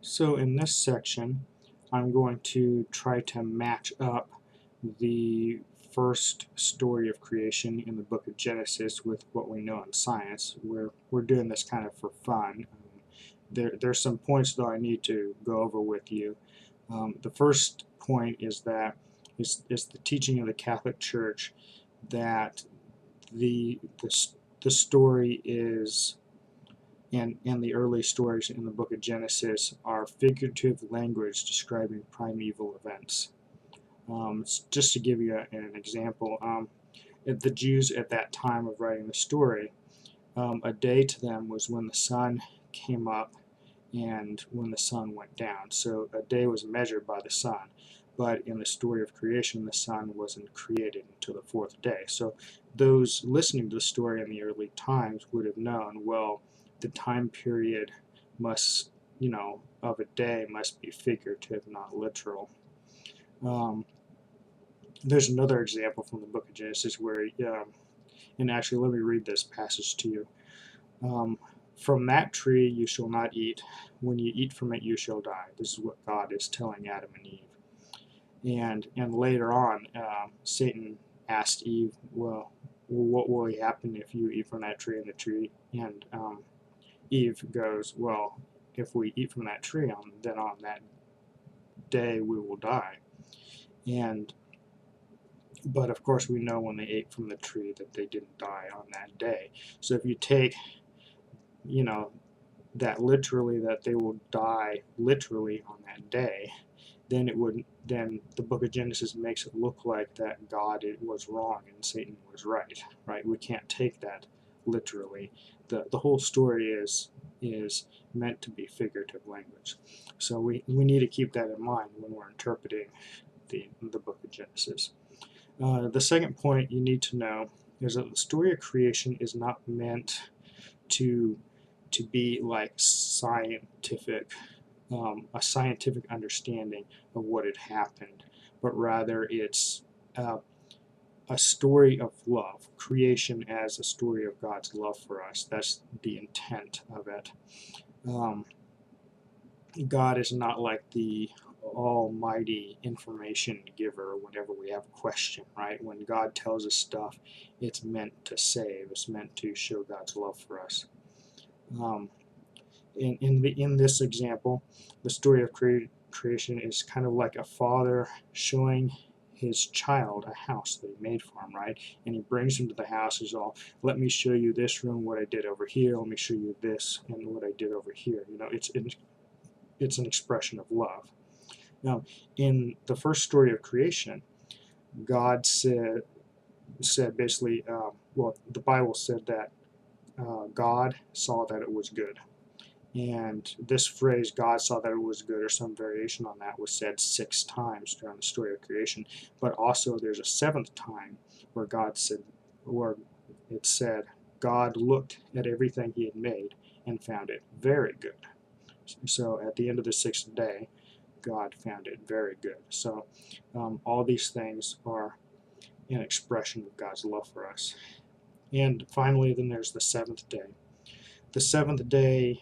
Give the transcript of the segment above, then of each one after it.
So in this section, I'm going to try to match up the first story of creation in the book of Genesis with what we know in science. We're doing this kind of for fun. There's some points that I need to go over with you. The first point is that is the teaching of the Catholic Church that the the, the story is and the early stories in the book of Genesis are figurative language describing primeval events. Just to give you an example, the Jews at that time of writing the story, a day to them was when the sun came up and when the sun went down. So a day was measured by the sun. But in the story of creation, the sun wasn't created until the fourth day. So those listening to the story in the early times would have known, well, the time period must, of a day must be figurative, not literal. There's another example from the book of Genesis where, and actually let me read this passage to you. From that tree you shall not eat. When you eat from it, you shall die. This is what God is telling Adam and Eve. And later on, Satan asked Eve, well, what will happen if you eat from that tree? And Eve goes, well, if we eat from that tree, then on that day we will die. But of course we know when they ate from the tree that they didn't die on that day. So if you take, that literally, that they will die literally on that day, then the book of Genesis makes it look like that God was wrong and Satan was right. We can't take that literally. The whole story is meant to be figurative language. So we need to keep that in mind when we're interpreting the book of Genesis. The second point you need to know is that the story of creation is not meant to be like scientific, a scientific understanding of what had happened, but rather it's a story of love, creation as a story of God's love for us. That's the intent of it. God is not like the almighty information giver whenever we have a question, right? When God tells us stuff, it's meant to save, it's meant to show God's love for us. In this example, the story of creation is kind of like a father showing his child a house that he made for him, right? And he brings him to the house. He's all, let me show you this room, what I did over here. Let me show you this and what I did over here. It's an expression of love. Now, in the first story of creation, God said basically, the Bible said that God saw that it was good. And this phrase, God saw that it was good, or some variation on that, was said 6 times during the story of creation. But also there's a 7th time where it said, God looked at everything he had made and found it very good. So at the end of the 6th day, God found it very good. So all these things are an expression of God's love for us. And finally, then there's the 7th day. The 7th day,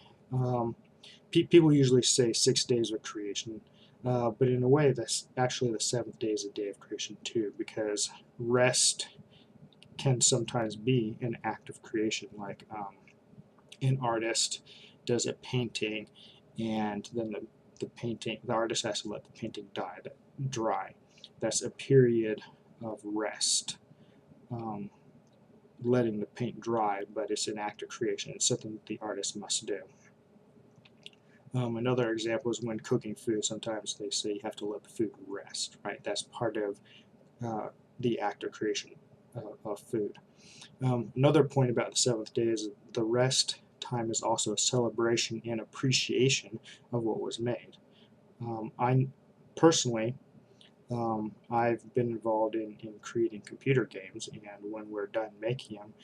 people usually say 6 days of creation, but in a way, that's actually the 7th day is a day of creation too, because rest can sometimes be an act of creation. Like an artist does a painting, and then the artist has to let the painting dry. That's a period of rest, letting the paint dry, but it's an act of creation. It's something that the artist must do. Another example is when cooking food. Sometimes they say you have to let the food rest, right? That's part of the act of creation of food. Another point about the 7th day is the rest time is also a celebration and appreciation of what was made. I personally, I've been involved in creating computer games, and when we're done making them,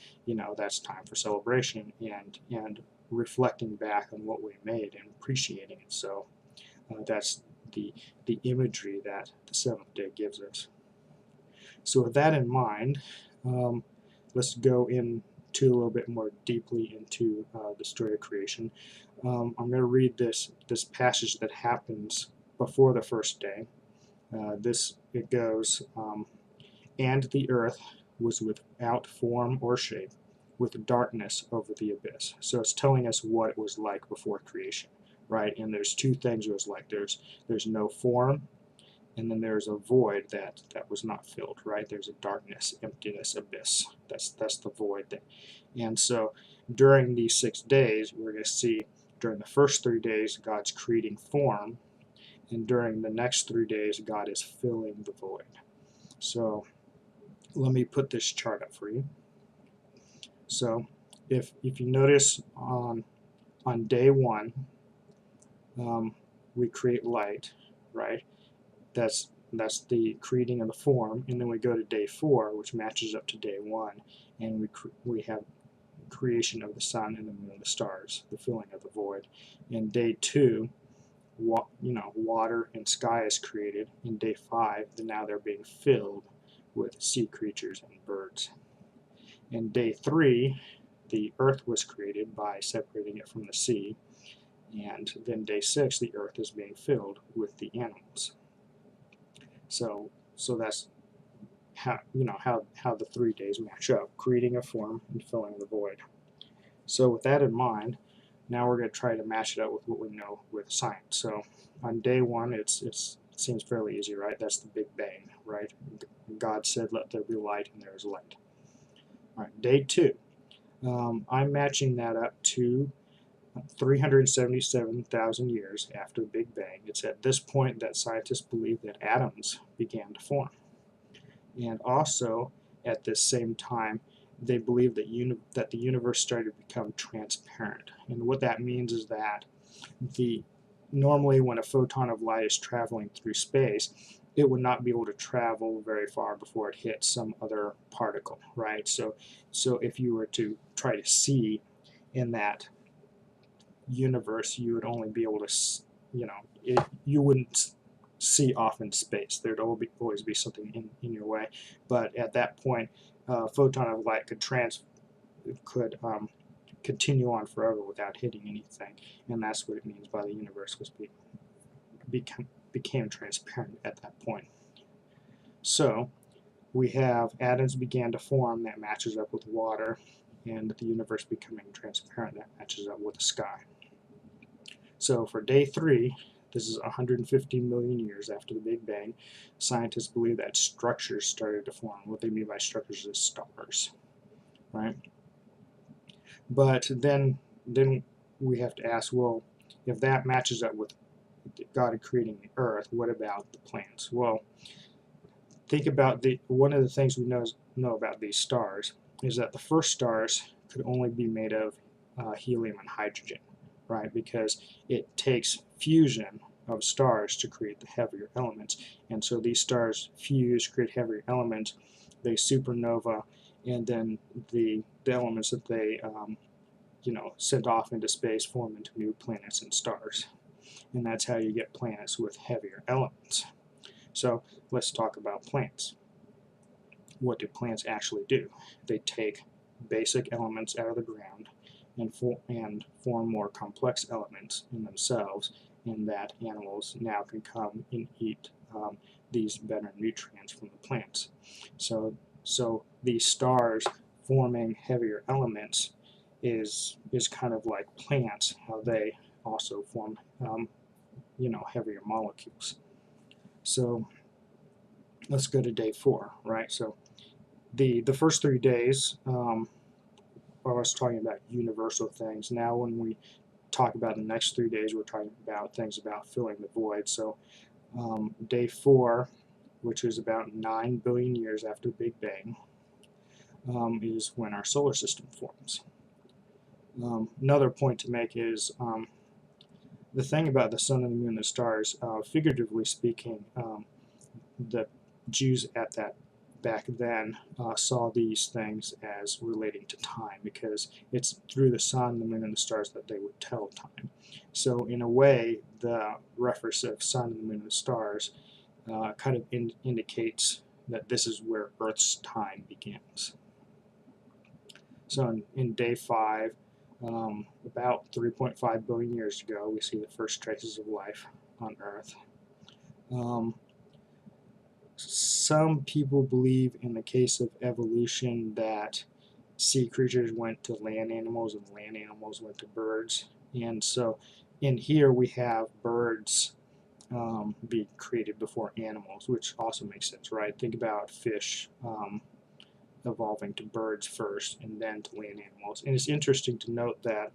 that's time for celebration and reflecting back on what we made and appreciating it. So that's the imagery that the 7th day gives us. So with that in mind, let's go into a little bit more deeply into the story of creation. I'm going to read this passage that happens before the first day. It goes, and the earth was without form or shape, with darkness over the abyss. So it's telling us what it was like before creation, right? And there's two things it was like. There's no form, and then there's a void that was not filled, right? There's a darkness, emptiness, abyss. That's the void thing. And so during these 6 days, we're going to see during the first 3 days, God's creating form, and during the next 3 days, God is filling the void. So let me put this chart up for you. So if you notice on day 1, we create light, right? That's the creating of the form, and then we go to day 4, which matches up to day 1, and we have creation of the sun and the moon and the stars, the filling of the void. In day 2, water and sky is created. In day 5, now they're being filled with sea creatures and birds. In day 3, the earth was created by separating it from the sea, and then day 6, the earth is being filled with the animals. So that's how the 3 days match up, creating a form and filling the void. So with that in mind, now we're going to try to match it up with what we know with science. So on day 1, it seems fairly easy, right? That's the Big Bang, right? God said, "Let there be light," and there is light. All right, day 2. I'm matching that up to 377,000 years after the Big Bang. It's at this point that scientists believe that atoms began to form. And also, at this same time, they believe that the universe started to become transparent. And what that means is that normally when a photon of light is traveling through space, it would not be able to travel very far before it hits some other particle, right? So if you were to try to see in that universe, you would only be able to, you wouldn't see off in space. There'd always be something in your way. But at that point, a photon of light could continue on forever without hitting anything, and that's what it means by the universe became transparent at that point. So we have atoms began to form, that matches up with water, and the universe becoming transparent, that matches up with the sky. So for day 3, this is 150 million years after the Big Bang, scientists believe that structures started to form. What they mean by structures is stars, right? But then we have to ask, well, if that matches up with God creating the earth, what about the plants? Well, think about one of the things we know about these stars is that the first stars could only be made of helium and hydrogen, right? Because it takes fusion of stars to create the heavier elements, and so these stars fuse, create heavier elements, they supernova, and then the elements that they sent off into space form into new planets and stars, and that's how you get planets with heavier elements. So let's talk about plants. What do plants actually do? They take basic elements out of the ground and form more complex elements in themselves, and that animals now can come and eat these better nutrients from the plants. So these stars forming heavier elements is kind of like plants, how they also form heavier molecules. So let's go to day 4, right? So the first 3 days, I was talking about universal things. Now when we talk about the next 3 days, we're talking about things about filling the void. So day 4, which is about 9 billion years after the Big Bang, is when our solar system forms. Another point to make is the thing about the sun and the moon and the stars, figuratively speaking, the Jews back then saw these things as relating to time, because it's through the sun, the moon, and the stars that they would tell time. So in a way, the reference of sun and the moon and the stars kind of indicates that this is where Earth's time begins. So in day 5, About 3.5 billion years ago, we see the first traces of life on Earth. Some people believe, in the case of evolution, that sea creatures went to land animals and land animals went to birds. And so in here we have birds be created before animals, which also makes sense, right? Think about fish evolving to birds first and then to land animals. And it's interesting to note that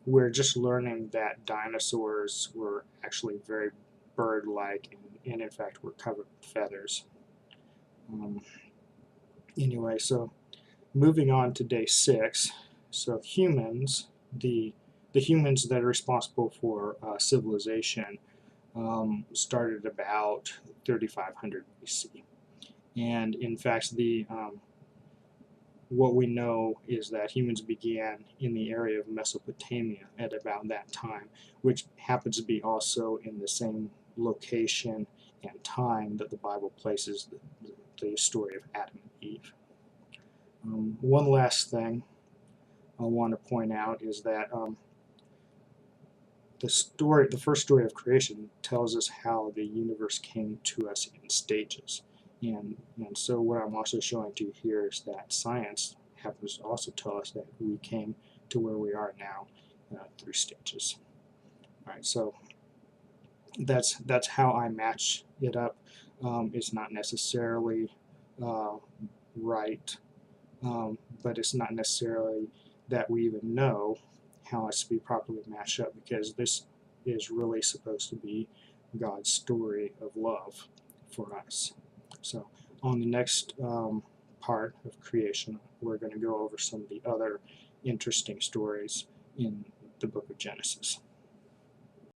we're just learning that dinosaurs were actually very bird-like and in fact were covered with feathers. Anyway, so moving on to day 6. So humans, the humans that are responsible for civilization started about 3500 BC. And in fact, what we know is that humans began in the area of Mesopotamia at about that time, which happens to be also in the same location and time that the Bible places the story of Adam and Eve. One last thing I want to point out is that the first story of creation tells us how the universe came to us in stages. And so what I'm also showing to you here is that science happens to also tell us that we came to where we are now through stages. All right, so that's how I match it up. It's not necessarily right, but it's not necessarily that we even know how it's to be properly matched up, because this is really supposed to be God's story of love for us. So on the next part of creation, we're going to go over some of the other interesting stories in the book of Genesis.